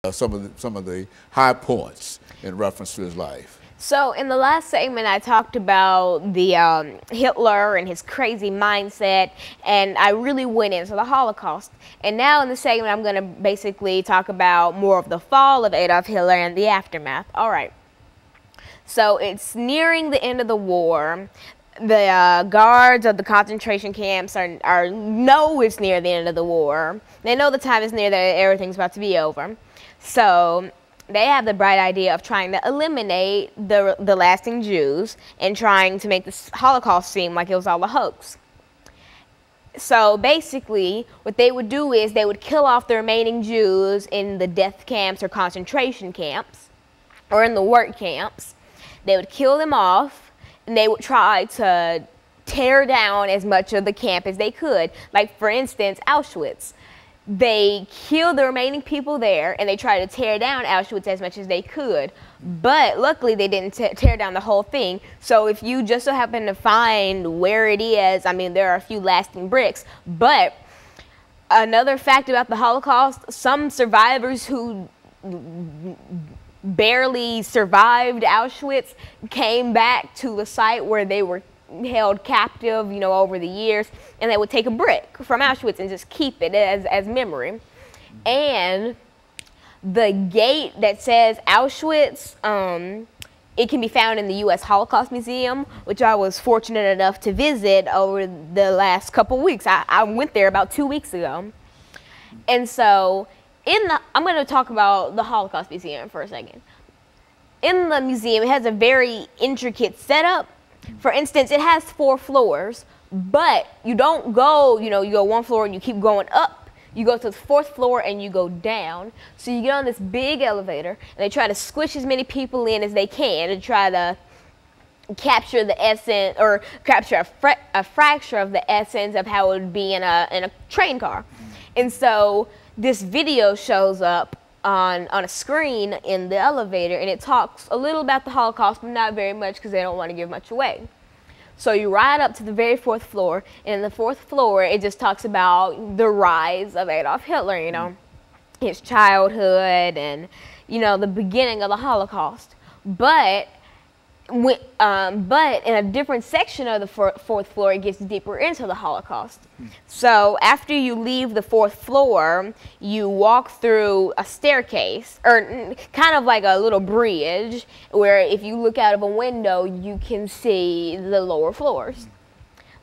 some of the high points in reference to his life. So in the last segment, I talked about the Hitler and his crazy mindset, and I really went into the Holocaust. And now in the segment, I'm going to basically talk about more of the fall of Adolf Hitler and the aftermath. All right. So it's nearing the end of the war. The guards of the concentration camps know it's near the end of the war. They know the time is near, that everything's about to be over. So they have the bright idea of trying to eliminate the lasting Jews and trying to make this Holocaust seem like it was all a hoax. So basically, what they would do is they would kill off the remaining Jews in the death camps or concentration camps, or in the work camps. They would kill them off, and they would try to tear down as much of the camp as they could. Like, for instance, Auschwitz. They killed the remaining people there, and they tried to tear down Auschwitz as much as they could. But luckily, they didn't tear down the whole thing. So if you just so happen to find where it is, I mean, there are a few lasting bricks. But another fact about the Holocaust, some survivors who barely survived Auschwitz came back to the site where they were held captive, you know, over the years, and they would take a brick from Auschwitz and just keep it as memory. And the gate that says Auschwitz, it can be found in the U.S. Holocaust Museum, which I was fortunate enough to visit over the last couple weeks. I went there about 2 weeks ago. And so I'm going to talk about the Holocaust Museum for a second. In the museum, it has a very intricate setup. For instance, it has 4 floors, but you don't go, you know, you go 1 floor and you keep going up. You go to the 4th floor and you go down. So you get on this big elevator, and they try to squish as many people in as they can to try to capture the essence, or capture a fraction of the essence of how it would be in a train car. And so this video shows up on a screen in the elevator, and it talks a little about the Holocaust, but not very much because they don't want to give much away. So you ride up to the very 4th floor, and in the 4th floor, it just talks about the rise of Adolf Hitler, you know, his childhood and, you know, the beginning of the Holocaust. But in a different section of the 4th floor, it gets deeper into the Holocaust. So after you leave the 4th floor, you walk through a staircase, or kind of like a little bridge, where if you look out of a window, you can see the lower floors.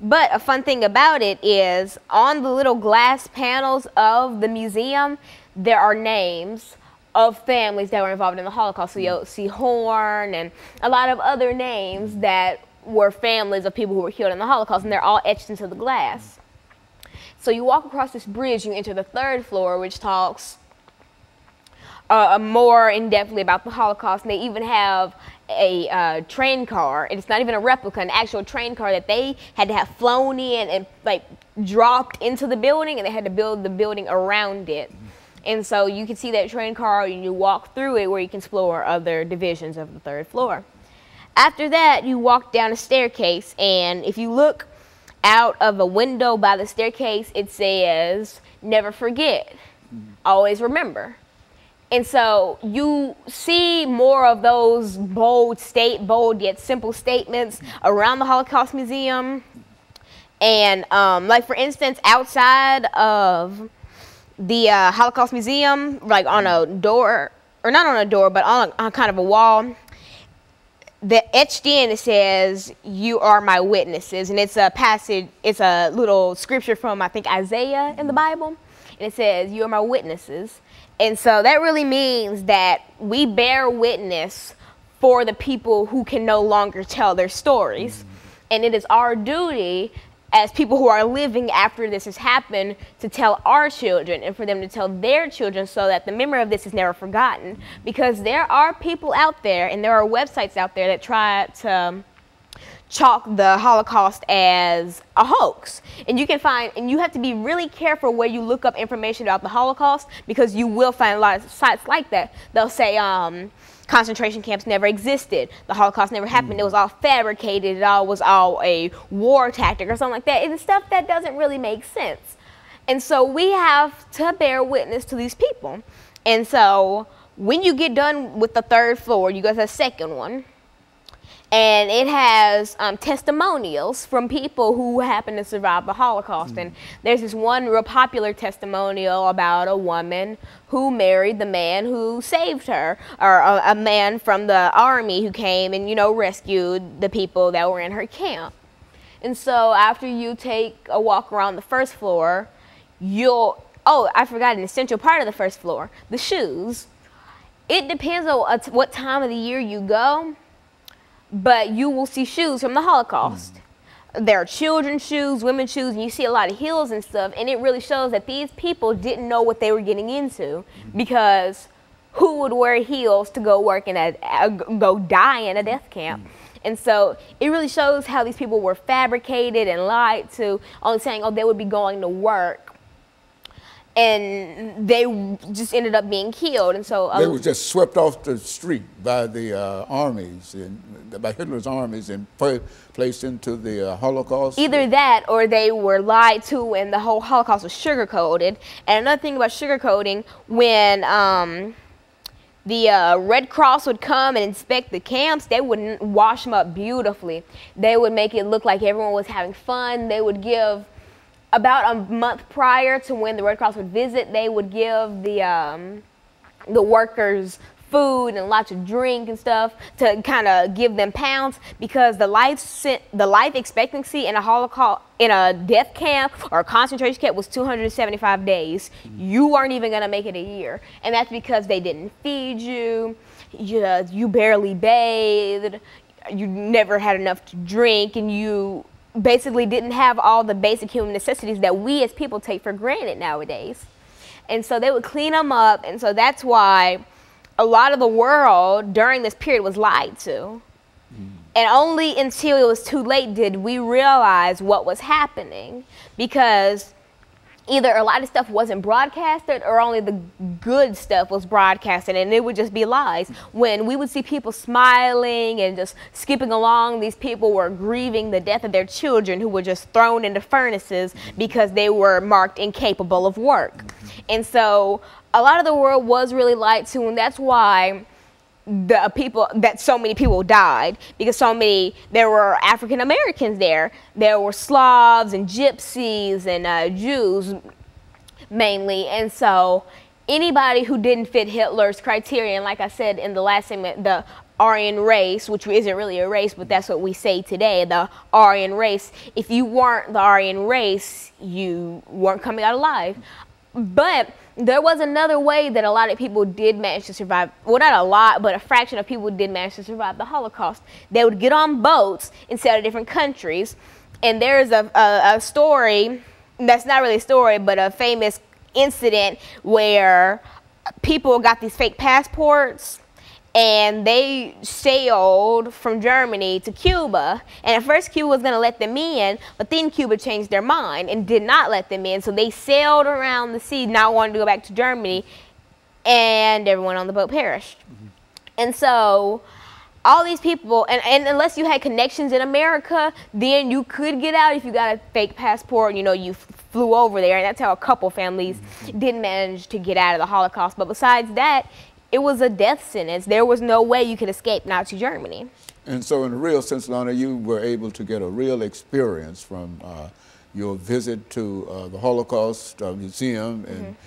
But a fun thing about it is, on the little glass panels of the museum, there are names of families that were involved in the Holocaust. So you'll see Horn and a lot of other names that were families of people who were killed in the Holocaust, and they're all etched into the glass. So you walk across this bridge, you enter the 3rd floor, which talks more in-depthly about the Holocaust, and they even have a train car, and it's not even a replica, an actual train car that they had to have flown in and like dropped into the building, and they had to build the building around it. And so you can see that train car, and you walk through it where you can explore other divisions of the 3rd floor. After that, you walk down a staircase, and if you look out of a window by the staircase, it says, "Never forget, always remember." And so you see more of those bold yet simple statements around the Holocaust Museum. And like, for instance, outside of the Holocaust Museum, like on a door, or not on a door, but on kind of a wall, that etched in, it says, "You are my witnesses." And it's a passage, it's a little scripture from, I think, Isaiah in the Bible. And it says, "You are my witnesses." And so that really means that we bear witness for the people who can no longer tell their stories. And it is our duty as people who are living after this has happened to tell our children, and for them to tell their children, so that the memory of this is never forgotten. Because there are people out there, and there are websites out there that try to chalk the Holocaust as a hoax. And you can find, and you have to be really careful where you look up information about the Holocaust, because you will find a lot of sites like that. They'll say, concentration camps never existed, the Holocaust never happened, it was all fabricated, it was all a war tactic or something like that. It's stuff that doesn't really make sense. And so we have to bear witness to these people. And so when you get done with the third floor, you go to the second one. And it has testimonials from people who happen to survive the Holocaust. And there's this one real popular testimonial about a woman who married the man who saved her, or a man from the army who came and, you know, rescued the people that were in her camp. And so after you take a walk around the first floor, you'll, oh, I forgot an essential part of the first floor, the shoes. It depends on what time of the year you go, but you will see shoes from the Holocaust. There are children's shoes, women's shoes, and you see a lot of heels and stuff, and it really shows that these people didn't know what they were getting into, because who would wear heels to go work in go die in a death camp? And so it really shows how these people were fabricated and lied to, only saying, oh, they would be going to work. And they just ended up being killed. And so they were just swept off the street by the armies, by Hitler's armies, and placed into the Holocaust. Either that, or they were lied to, and the whole Holocaust was sugar-coated. And another thing about sugar-coating, when the Red Cross would come and inspect the camps, they wouldn't wash them up beautifully. They would make it look like everyone was having fun. They would give, about a month prior to when the Red Cross would visit, they would give the workers food and lots of drink and stuff to kind of give them pounds, because the life expectancy in a Holocaust, in a death camp or a concentration camp, was 275 days. You weren't even going to make it a year, and that's because they didn't feed you, you barely bathed, you never had enough to drink, and you basically didn't have all the basic human necessities that we as people take for granted nowadays. And so they would clean them up, and so that's why a lot of the world during this period was lied to. And only until it was too late did we realize what was happening, because either a lot of stuff wasn't broadcasted, or only the good stuff was broadcasted, and it would just be lies. When we would see people smiling and just skipping along, these people were grieving the death of their children who were just thrown into furnaces because they were marked incapable of work. And so a lot of the world was really lied to, and that's why so many people died, because there were African Americans there were Slavs and Gypsies and Jews mainly. And so anybody who didn't fit Hitler's criteria, and like I said in the last segment, the Aryan race, which isn't really a race, but that's what we say today, the Aryan race, if you weren't the Aryan race, you weren't coming out alive. But there was another way that a lot of people did manage to survive. Well, not a lot, but a fraction of people did manage to survive the Holocaust. They would get on boats and sail to different countries. And there's a story, that's not really a story, but a famous incident where people got these fake passports, and they sailed from Germany to Cuba. And at first Cuba was going to let them in, but then Cuba changed their mind and did not let them in. So they sailed around the sea, not wanting to go back to Germany, and everyone on the boat perished. And so all these people, and unless you had connections in America, then you could get out if you got a fake passport, you know, you flew over there. And that's how a couple families did manage to get out of the Holocaust. But besides that, it was a death sentence. There was no way you could escape Nazi Germany. And so in a real sense, Alana, you were able to get a real experience from your visit to the Holocaust Museum and